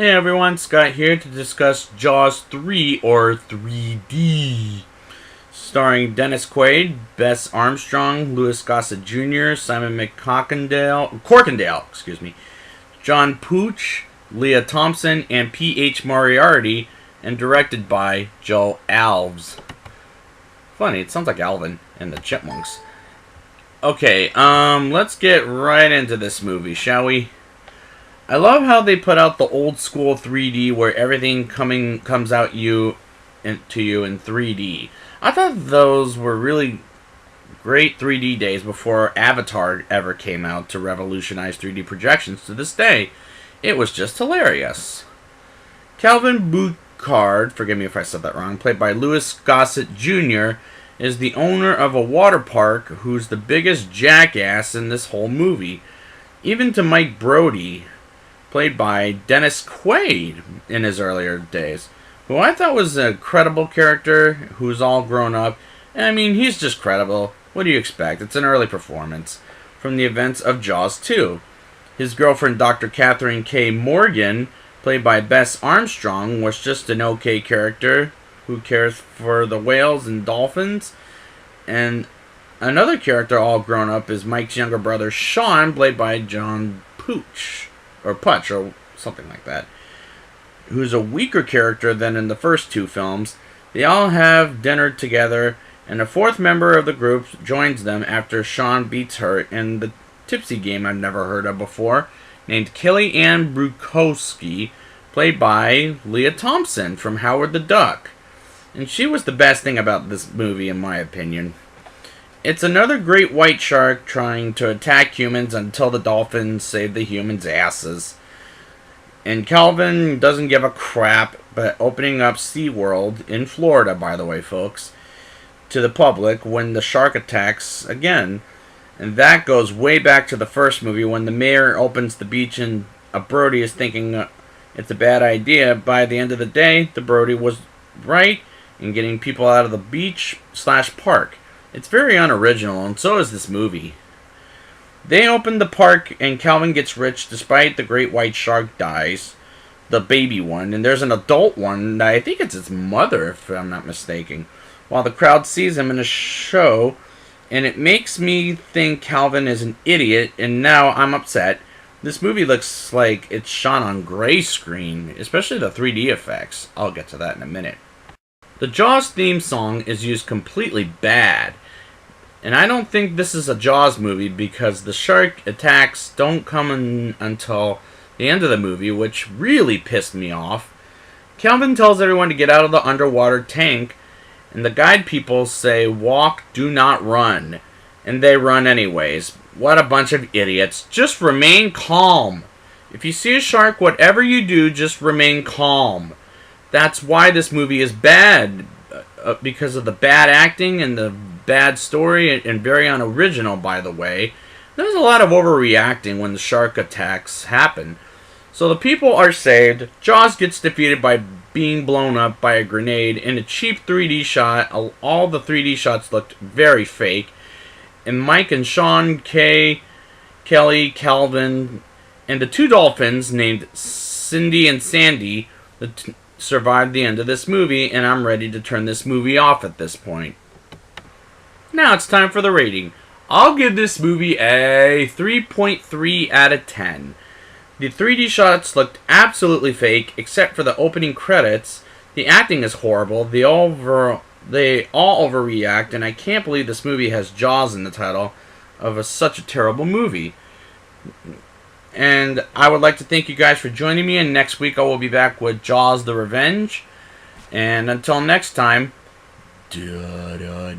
Hey everyone, Scott here to discuss Jaws 3 or 3D. Starring Dennis Quaid, Bess Armstrong, Louis Gossett Jr., Simon Corkindale, John Pooch, Leah Thompson, and P.H. Moriarty, and directed by Joe Alves. Funny, it sounds like Alvin and the Chipmunks. Okay, let's get right into this movie, shall we? I love how they put out the old school 3D where everything comes out to you in 3D. I thought those were really great 3D days before Avatar ever came out to revolutionize 3D projections. To this day, it was just hilarious. Calvin Bouchard, forgive me if I said that wrong, played by Louis Gossett Jr., is the owner of a water park who's the biggest jackass in this whole movie. Even to Mike Brody, played by Dennis Quaid in his earlier days, who I thought was a credible character who's all grown up. And I mean, he's just credible. What do you expect? It's an early performance from the events of Jaws 2. His girlfriend, Dr. Catherine K. Morgan, played by Bess Armstrong, was just an okay character who cares for the whales and dolphins. And another character all grown up is Mike's younger brother, Sean, played by John Pooch. Or Putch, or something like that, who's a weaker character than in the first two films. They all have dinner together, and a fourth member of the group joins them after Sean beats her in the tipsy game I've never heard of before, named Kelly Ann Brukowski, played by Leah Thompson from Howard the Duck. And she was the best thing about this movie, in my opinion. It's another great white shark trying to attack humans until the dolphins save the humans' asses. And Calvin doesn't give a crap, but opening up SeaWorld, in Florida by the way folks, to the public when the shark attacks again. And that goes way back to the first movie when the mayor opens the beach and a Brody is thinking it's a bad idea. By the end of the day, the Brody was right in getting people out of the beach/park. It's very unoriginal, and so is this movie. They open the park, and Calvin gets rich despite the great white shark dies. The baby one. And there's an adult one. I think it's its mother, if I'm not mistaken. While the crowd sees him in a show, and it makes me think Calvin is an idiot, and now I'm upset. This movie looks like it's shot on gray screen, especially the 3D effects. I'll get to that in a minute. The Jaws theme song is used completely bad. And I don't think this is a Jaws movie because the shark attacks don't come in until the end of the movie, which really pissed me off. Calvin tells everyone to get out of the underwater tank, and the guide people say, "Walk, do not run." And they run anyways. What a bunch of idiots. Just remain calm. If you see a shark, whatever you do, just remain calm. That's why this movie is bad, because of the bad acting and the bad story, and very unoriginal, by the way. There's a lot of overreacting when the shark attacks happen. So the people are saved. Jaws gets defeated by being blown up by a grenade in a cheap 3D shot. All the 3D shots looked very fake. And Mike and Sean, Kelly, Calvin, and the two dolphins named Cindy and Sandy survived the end of this movie, and I'm ready to turn this movie off at this point. Now it's time for the rating. I'll give this movie a 3.3 out of 10. The 3D shots looked absolutely fake, except for the opening credits. The acting is horrible. They all overreact, and I can't believe this movie has Jaws in the title of such a terrible movie. And I would like to thank you guys for joining me, and next week I will be back with Jaws the Revenge. And until next time, dud.